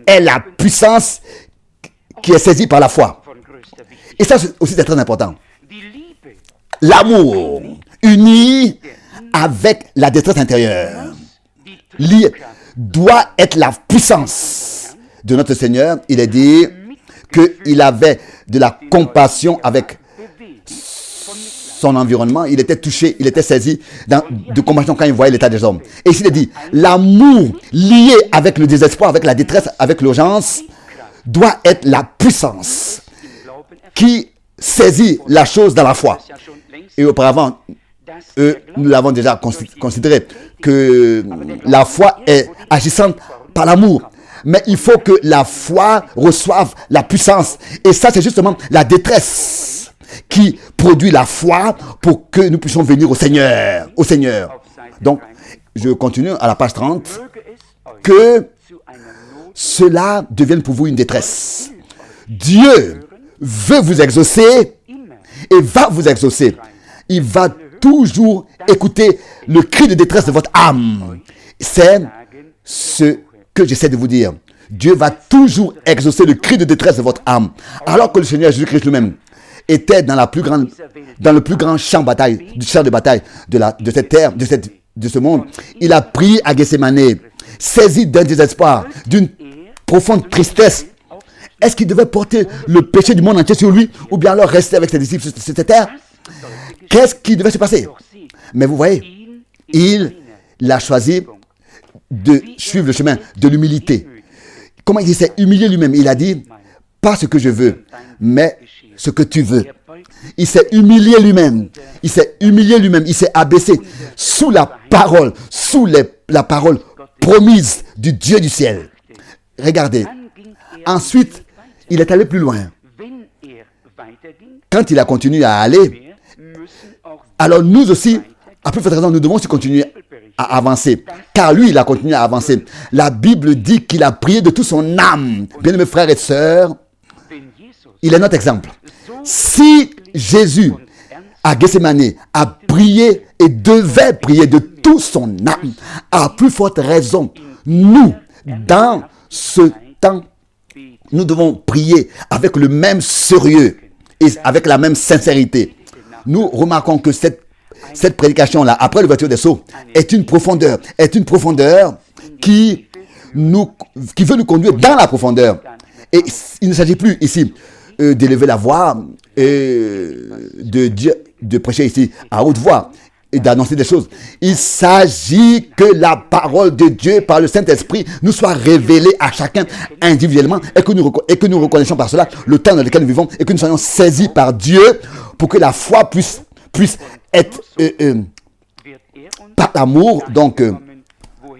A: est la puissance qui est saisie par la foi. Et ça aussi c'est très important. L'amour uni avec la détresse intérieure doit être la puissance de notre Seigneur. Il est dit qu'il avait de la compassion avec son environnement, il était touché, il était saisi de compassion quand il voyait l'état des hommes. Et ici, il dit, l'amour lié avec le désespoir, avec la détresse, avec l'urgence, doit être la puissance qui saisit la chose dans la foi. Et auparavant, nous l'avons déjà considéré, que la foi est agissante par l'amour. Mais il faut que la foi reçoive la puissance. Et ça, c'est justement la détresse qui produit la foi pour que nous puissions venir au Seigneur. Au Seigneur. Donc, je continue à la page 30. Que cela devienne pour vous une détresse. Dieu veut vous exaucer et va vous exaucer. Il va toujours écouter le cri de détresse de votre âme. C'est ce que j'essaie de vous dire. Dieu va toujours exaucer le cri de détresse de votre âme. Alors que le Seigneur Jésus-Christ lui-même était dans le plus grand champ de bataille de cette terre, de ce monde, il a prié à Gethsémane, saisi d'un désespoir, d'une profonde tristesse. Est-ce qu'il devait porter le péché du monde entier sur lui, ou bien alors rester avec ses disciples sur cette terre? Qu'est-ce qui devait se passer? Mais vous voyez, il a choisi de suivre le chemin de l'humilité. Comment il s'est humilié lui-même? Il a dit, pas ce que je veux, mais ce que tu veux. Il s'est humilié lui-même. Il s'est humilié lui-même. Il s'est abaissé sous la parole, la parole promise du Dieu du ciel. Regardez. Ensuite, il est allé plus loin. Quand il a continué à aller, alors nous aussi, à plus forte raison, nous devons aussi continuer à avancer. Car lui, il a continué à avancer. La Bible dit qu'il a prié de toute son âme. Bien-aimés frères et sœurs, il est notre exemple. Si Jésus, à Gethsémane, a prié et devait prier de toute son âme, à plus forte raison, nous, dans ce temps, nous devons prier avec le même sérieux et avec la même sincérité. Nous remarquons que cette prédication-là, après l'ouverture des sceaux, est une profondeur qui veut nous conduire dans la profondeur. Et il ne s'agit plus ici d'élever la voix et de prêcher ici à haute voix et d'annoncer des choses. Il s'agit que la parole de Dieu par le Saint-Esprit nous soit révélée à chacun individuellement et que nous reconnaissions par cela le temps dans lequel nous vivons et que nous soyons saisis par Dieu pour que la foi puisse être par amour, donc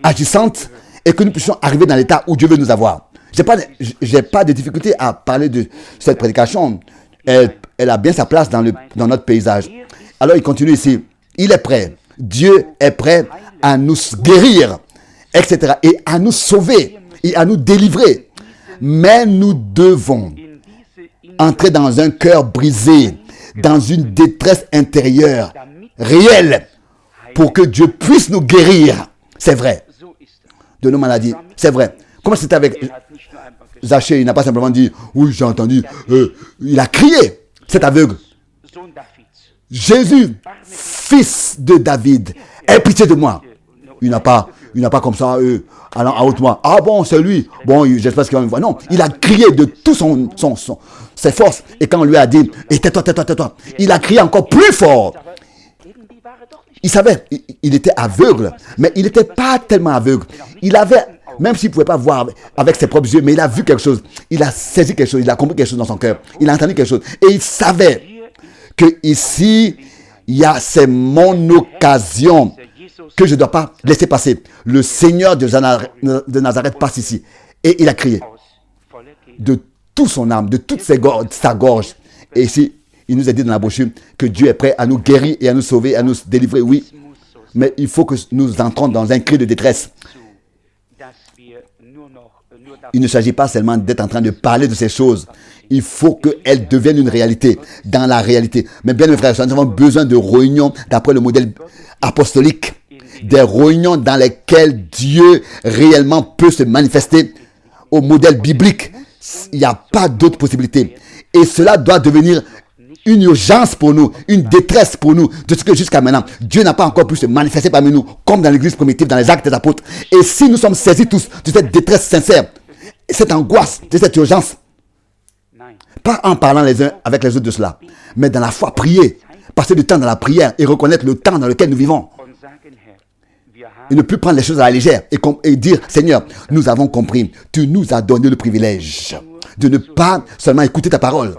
A: agissante, et que nous puissions arriver dans l'état où Dieu veut nous avoir. J'ai pas de difficulté à parler de cette prédication. Elle a bien sa place dans notre paysage. Alors il continue ici. Il est prêt. Dieu est prêt à nous guérir, etc. et à nous sauver et à nous délivrer. Mais nous devons entrer dans un cœur brisé, dans une détresse intérieure réelle, pour que Dieu puisse nous guérir. C'est vrai. De nos maladies. C'est vrai. Comment c'était avec Zachée? Il n'a pas simplement dit, oui, j'ai entendu. Il a crié, cet aveugle. Jésus, fils de David, aie pitié de moi. Il n'a pas comme ça, allant à haute voix. Ah bon, c'est lui. Bon, j'espère qu'il va me voir. Non, il a crié de tout ses forces. Et quand on lui a dit, tais-toi, il a crié encore plus fort. Il savait, il était aveugle, mais il n'était pas tellement aveugle. Il avait, même s'il ne pouvait pas voir avec ses propres yeux, mais il a vu quelque chose. Il a saisi quelque chose, il a compris quelque chose dans son cœur. Il a entendu quelque chose. Et il savait que ici, c'est mon occasion que je ne dois pas laisser passer. Le Seigneur de Nazareth passe ici. Et il a crié de toute son âme, de toute sa gorge. Et ici, il nous a dit dans la brochure que Dieu est prêt à nous guérir et à nous sauver, à nous délivrer, oui. Mais il faut que nous entrons dans un cri de détresse. Il ne s'agit pas seulement d'être en train de parler de ces choses. Il faut qu'elles deviennent une réalité, dans la réalité. Mais bien, mes frères et sœurs, nous avons besoin de réunions d'après le modèle apostolique. Des réunions dans lesquelles Dieu réellement peut se manifester au modèle biblique. Il n'y a pas d'autre possibilité. Et cela doit devenir une urgence pour nous, une détresse pour nous, de ce que jusqu'à maintenant, Dieu n'a pas encore pu se manifester parmi nous, comme dans l'église primitive, dans les actes des apôtres. Et si nous sommes saisis tous de cette détresse sincère, cette angoisse, de cette urgence, pas en parlant les uns avec les autres de cela, mais dans la foi, prier, passer du temps dans la prière et reconnaître le temps dans lequel nous vivons. Et ne plus prendre les choses à la légère et dire, Seigneur, nous avons compris, tu nous as donné le privilège de ne pas seulement écouter ta parole,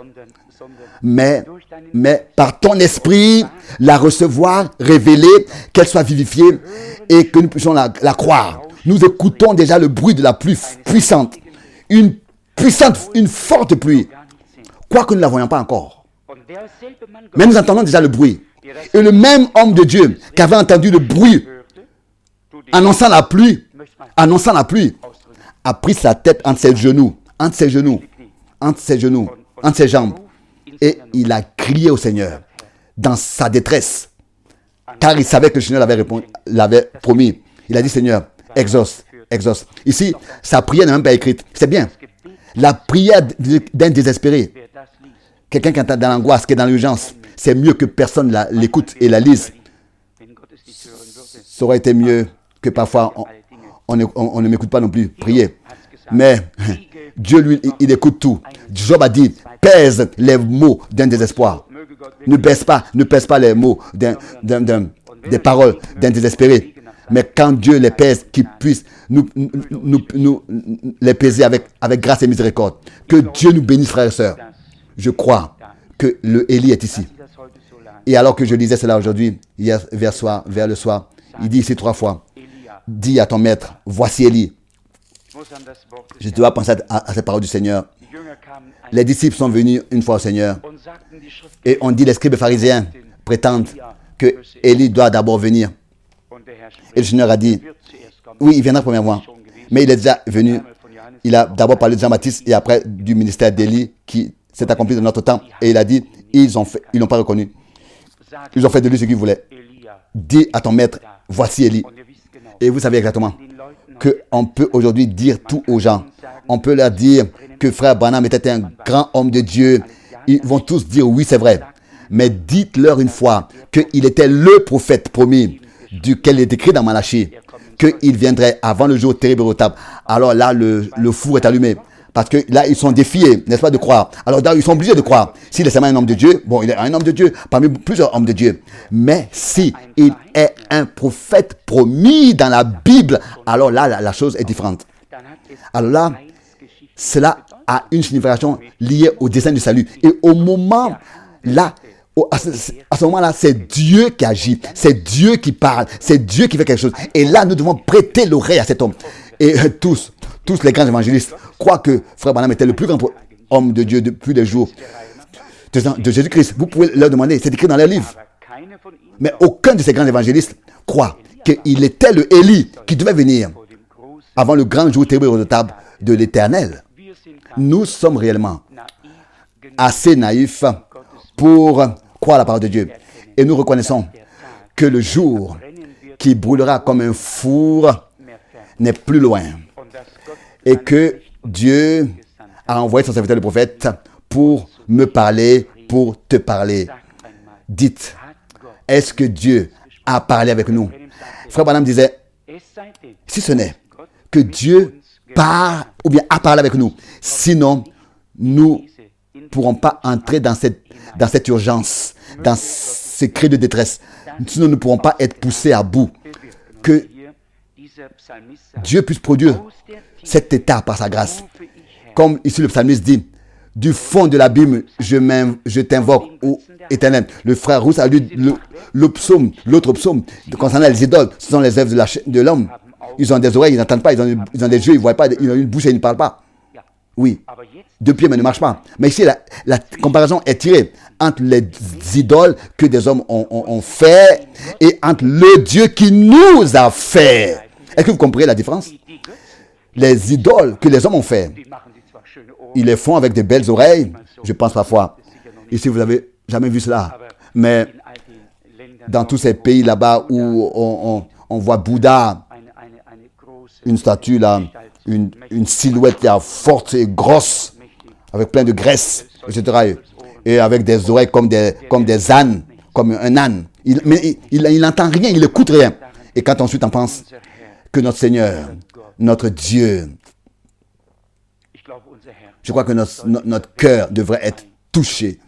A: mais par ton esprit, la recevoir, révéler, qu'elle soit vivifiée et que nous puissions la croire. Nous écoutons déjà le bruit de la pluie puissante, une forte pluie, quoique nous ne la voyons pas encore. Mais nous entendons déjà le bruit. Et le même homme de Dieu qui avait entendu le bruit annonçant la pluie, a pris sa tête entre ses genoux, entre ses jambes, et il a crié au Seigneur dans sa détresse, car il savait que le Seigneur l'avait promis. Il a dit, Seigneur, exauce. Ici, sa prière n'est même pas écrite. C'est bien. La prière d'un désespéré, quelqu'un qui est dans l'angoisse, qui est dans l'urgence, c'est mieux que personne l'écoute et la lise. Ça aurait été mieux que parfois on ne m'écoute pas non plus prier. Mais Dieu, lui, il écoute tout. Job a dit, pèse les mots d'un désespoir. Ne pèse pas les mots des paroles d'un désespéré. Mais quand Dieu les pèse, qu'il puisse nous les peser avec grâce et miséricorde. Que Dieu nous bénisse, frères et sœurs. Je crois que le Élie est ici. Et alors que je lisais cela aujourd'hui, hier vers le soir, il dit ici 3 fois, dis à ton maître, voici Élie. Je dois penser à cette parole du Seigneur. Les disciples sont venus une fois au Seigneur et on dit les scribes pharisiens prétendent que Élie doit d'abord venir. Et le Seigneur a dit, oui, il viendra premièrement, mais il est déjà venu. Il a d'abord parlé de Jean-Baptiste et après du ministère d'Élie qui s'est accompli dans notre temps. Et il a dit, ils n'ont pas reconnu. Ils ont fait de lui ce qu'ils voulaient. Dis à ton maître, voici Élie. Et vous savez exactement qu'on peut aujourd'hui dire tout aux gens. On peut leur dire que frère Branham était un grand homme de Dieu. Ils vont tous dire oui, c'est vrai. Mais dites-leur une fois qu'il était le prophète promis, duquel il est écrit dans Malachie, qu'il viendrait avant le jour terrible et retable. Alors là, le four est allumé. Parce que là, ils sont défiés, n'est-ce pas, de croire. Alors là, ils sont obligés de croire. S'il est seulement un homme de Dieu, bon, il est un homme de Dieu, parmi plusieurs hommes de Dieu. Mais si il est un prophète promis dans la Bible, alors là, la chose est différente. Alors là, cela a une signification liée au dessein du salut. Et au moment là, à ce moment-là, c'est Dieu qui agit, c'est Dieu qui parle, c'est Dieu qui fait quelque chose. Et là, nous devons prêter l'oreille à cet homme. Et tous les grands évangélistes croient que Frère Branham était le plus grand homme de Dieu depuis les jours de Jésus-Christ. Vous pouvez leur demander, c'est écrit dans les livres. Mais aucun de ces grands évangélistes croit qu'il était le Élie qui devait venir avant le grand jour terrible et redoutable de l'Éternel. Nous sommes réellement assez naïfs pour croire la parole de Dieu. Et nous reconnaissons que le jour qui brûlera comme un four n'est plus loin. Et que Dieu a envoyé son serviteur le prophète pour me parler, pour te parler. Dites, est-ce que Dieu a parlé avec nous? Frère Branham disait, si ce n'est que Dieu parle ou bien a parlé avec nous, sinon nous ne pourrons pas entrer dans cette urgence, dans ces cris de détresse. Sinon nous ne pourrons pas être poussés à bout. Que Dieu puisse produire cet état par sa grâce. Comme ici le psalmiste dit, du fond de l'abîme, je t'invoque, ô Éternel. Le frère Rousse a lu l'autre psaume concernant les idoles. Ce sont les œuvres de l'homme. Ils ont des oreilles, ils n'entendent pas. Ils ont des yeux, ils ne voient pas. Ils ont une bouche et ils ne parlent pas. Oui, 2 pieds, mais ne marchent pas. Mais ici, la comparaison est tirée entre les idoles que des hommes ont fait et entre le Dieu qui nous a fait. Est-ce que vous comprenez la différence? Les idoles que les hommes ont fait, ils les font avec de belles oreilles. Je pense parfois. Ici, vous n'avez jamais vu cela. Mais dans tous ces pays là-bas où on voit Bouddha, une statue là, une silhouette là, forte et grosse, avec plein de graisse, etc. Et avec des oreilles comme des ânes, comme un âne. Mais il n'entend rien, il n'écoute rien. Et quand ensuite on pense que notre Seigneur, notre Dieu, je crois que notre cœur devrait être touché.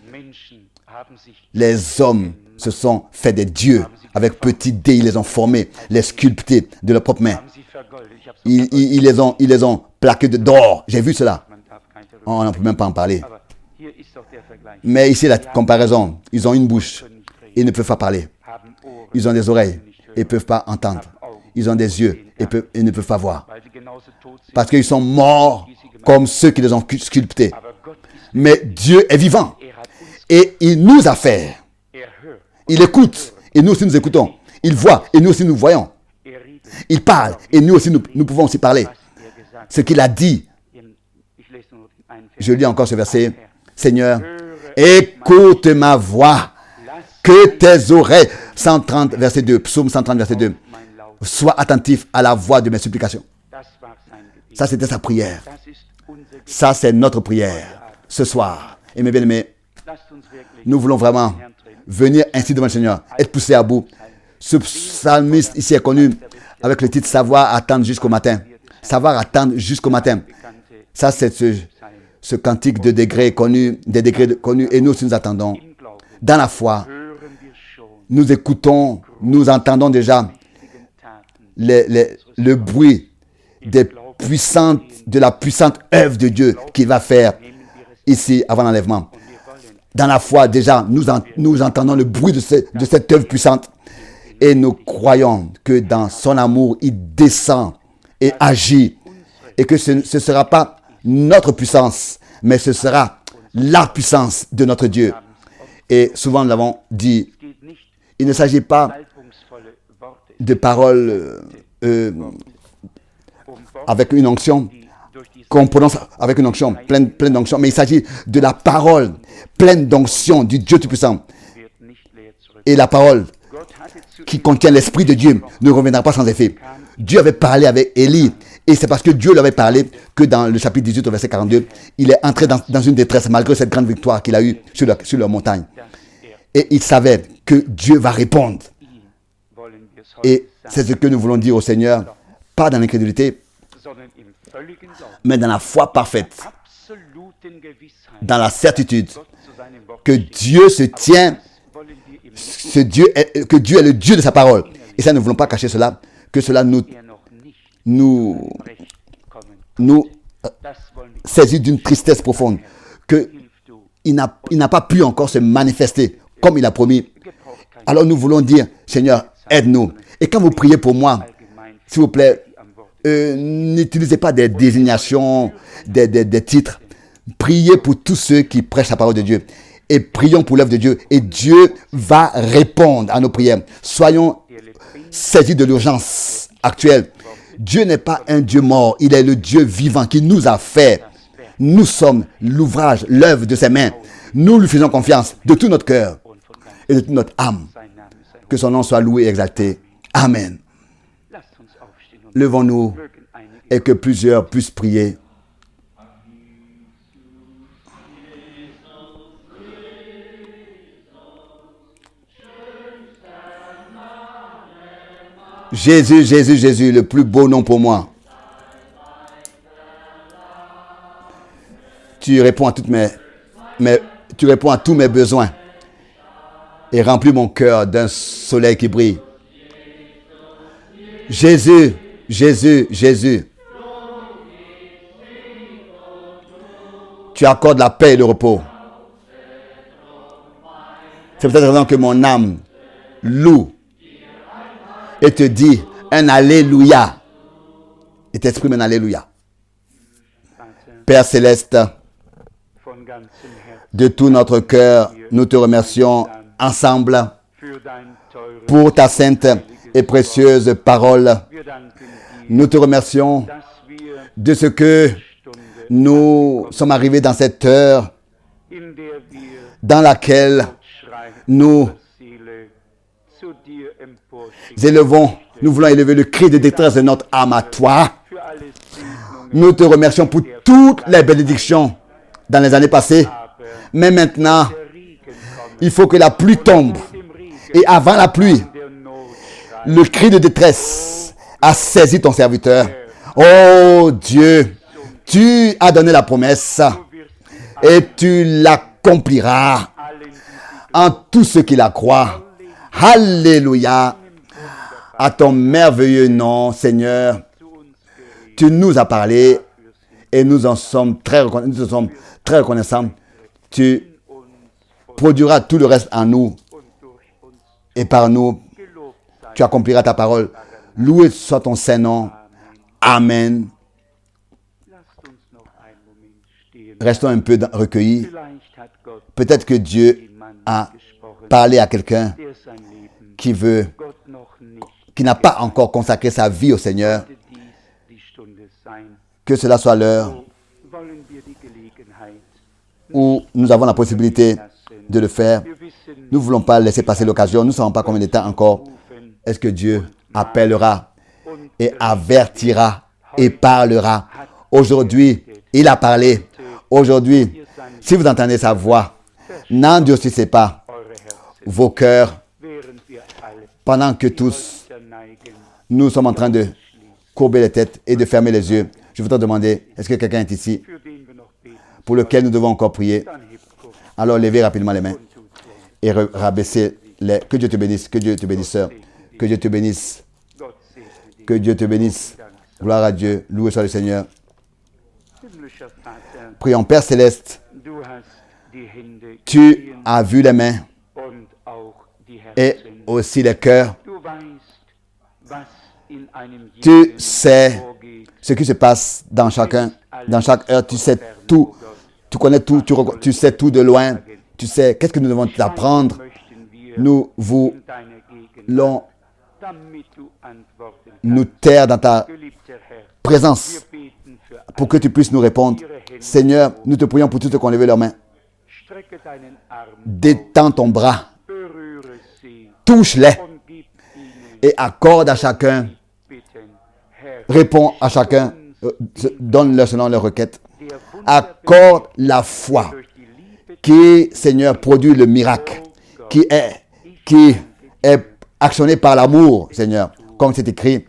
A: Les hommes se sont fait des dieux. Avec petits dés, ils les ont formés, les sculptés de leurs propres mains. Ils les ont plaqués d'or. J'ai vu cela. On n'en peut même pas en parler. Mais ici, la comparaison. Ils ont une bouche. Ils ne peuvent pas parler. Ils ont des oreilles. Ils ne peuvent pas entendre. Ils ont des yeux. Ils ne peuvent pas voir. Parce qu'ils sont morts comme ceux qui les ont sculptés. Mais Dieu est vivant. Et il nous a fait. Il écoute. Et nous aussi nous écoutons. Il voit. Et nous aussi nous voyons. Il parle. Et nous aussi nous pouvons aussi parler. Ce qu'il a dit. Je lis encore ce verset. Seigneur, écoute ma voix. Que tes oreilles, 130 verset 2, psaume 130 verset 2, sois attentif à la voix de mes supplications. Ça, c'était sa prière. Ça, c'est notre prière ce soir. Et mes bien-aimés, nous voulons vraiment venir ainsi devant le Seigneur, être poussés à bout. Ce psalmiste ici est connu avec le titre Savoir attendre jusqu'au matin. Savoir attendre jusqu'au matin. Ça, c'est ce cantique de degrés connus, des degrés connus, et nous aussi nous attendons. Dans la foi, nous écoutons, nous entendons déjà le bruit de la puissante œuvre de Dieu qu'il va faire ici avant l'enlèvement. Dans la foi, déjà, nous entendons le bruit de cette œuvre puissante et nous croyons que dans son amour, il descend et agit et que ce ne sera pas notre puissance, mais ce sera la puissance de notre Dieu. Et souvent, nous l'avons dit, il ne s'agit pas de paroles avec une onction, qu'on prononce avec une onction, pleine d'onction, mais il s'agit de la parole pleine d'onction du Dieu Tout-Puissant. Et la parole qui contient l'Esprit de Dieu ne reviendra pas sans effet. Dieu avait parlé avec Élie, et c'est parce que Dieu lui avait parlé que dans le chapitre 18 au verset 42, il est entré dans une détresse malgré cette grande victoire qu'il a eue sur la montagne. Et il savait que Dieu va répondre. Et c'est ce que nous voulons dire au Seigneur, pas dans l'incrédulité, mais dans la foi parfaite, dans la certitude que Dieu se tient, que Dieu est le Dieu de sa parole. Et ça, nous ne voulons pas cacher cela, que cela nous saisit d'une tristesse profonde, qu'il n'a pas pu encore se manifester comme il a promis. Alors nous voulons dire, Seigneur, aide-nous. Et quand vous priez pour moi, s'il vous plaît, n'utilisez pas des désignations, des titres. Priez pour tous ceux qui prêchent la parole de Dieu. Et prions pour l'œuvre de Dieu. Et Dieu va répondre à nos prières. Soyons saisis de l'urgence actuelle. Dieu n'est pas un Dieu mort. Il est le Dieu vivant qui nous a fait. Nous sommes l'ouvrage, l'œuvre de ses mains. Nous lui faisons confiance de tout notre cœur et de toute notre âme. Que son nom soit loué et exalté. Amen. Levons-nous et que plusieurs puissent prier. Jésus, Jésus, Jésus, le plus beau nom pour moi. Tu réponds à tu réponds à tous mes besoins et remplis mon cœur d'un soleil qui brille. Jésus, Jésus, Jésus. Tu accordes la paix et le repos. C'est peut-être la raison que mon âme loue et te dit un Alléluia. Et t'exprime un Alléluia. Père Céleste, de tout notre cœur, nous te remercions ensemble pour ta sainte et précieuse parole. Nous te remercions de ce que nous sommes arrivés dans cette heure dans laquelle nous voulons élever le cri de détresse de notre âme à toi. Nous te remercions pour toutes les bénédictions dans les années passées. Mais maintenant, il faut que la pluie tombe. Et avant la pluie, le cri de détresse a saisi ton serviteur. Oh Dieu, tu as donné la promesse et tu l'accompliras en tous ceux qui la croient. Alléluia. À ton merveilleux nom, Seigneur, tu nous as parlé et nous en sommes très reconnaissants. Tu produiras tout le reste en nous et par nous. Tu accompliras ta parole. Loué soit ton Saint-Nom. Amen. Restons un peu recueillis. Peut-être que Dieu a parlé à quelqu'un qui n'a pas encore consacré sa vie au Seigneur. Que cela soit l'heure où nous avons la possibilité de le faire. Nous ne voulons pas laisser passer l'occasion. Nous ne savons pas combien de temps encore est-ce que Dieu appellera et avertira et parlera. Aujourd'hui, il a parlé. Aujourd'hui, si vous entendez sa voix, n'endurcissez pas vos cœurs pendant que tous, nous sommes en train de courber les têtes et de fermer les yeux. Je voudrais demander, est-ce que quelqu'un est ici pour lequel nous devons encore prier? Alors levez rapidement les mains et rabaissez-les. Que Dieu te bénisse, que Dieu te bénisse, sœur. Que Dieu te bénisse. Que Dieu te bénisse. Gloire à Dieu. Loué soit le Seigneur. Prions, Père Céleste. Tu as vu les mains et aussi les cœurs. Tu sais ce qui se passe dans chacun, dans chaque heure. Tu sais tout. Tu connais tout. Tu sais tout de loin. Tu sais qu'est-ce que nous devons apprendre. Nous voulons nous taire dans ta présence pour que tu puisses nous répondre. Seigneur, nous te prions pour tous ceux qui ont levé leurs mains. Détends ton bras. Touche-les et accorde à chacun. Réponds à chacun. Donne-leur selon leurs requêtes. Accorde la foi qui, Seigneur, produit le miracle, qui est actionné par l'amour, Seigneur, comme c'est écrit.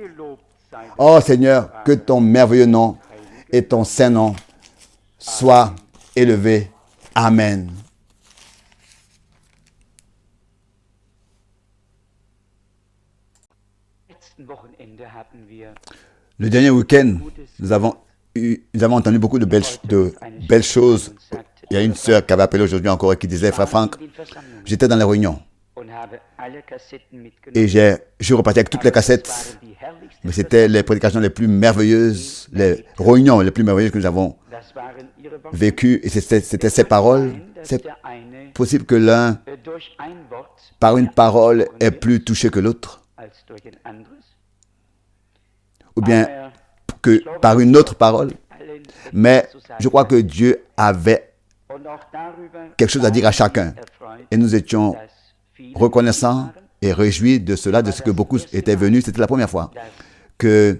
A: Oh Seigneur, que ton merveilleux nom et ton saint nom soient élevés. Amen. Le dernier week-end, nous avons entendu beaucoup de belles choses. Il y a une sœur qui avait appelé aujourd'hui encore et qui disait, Frère Franck, j'étais dans les réunions et je repartais avec toutes les cassettes, mais c'était les prédications les plus merveilleuses, les réunions les plus merveilleuses que nous avons vécues, et c'était ces paroles. C'est possible que l'un, par une parole, est plus touché que l'autre, ou bien que par une autre parole, mais je crois que Dieu avait quelque chose à dire à chacun, et nous étions reconnaissants et réjouis de cela, de ce que beaucoup étaient venus. C'était la première fois que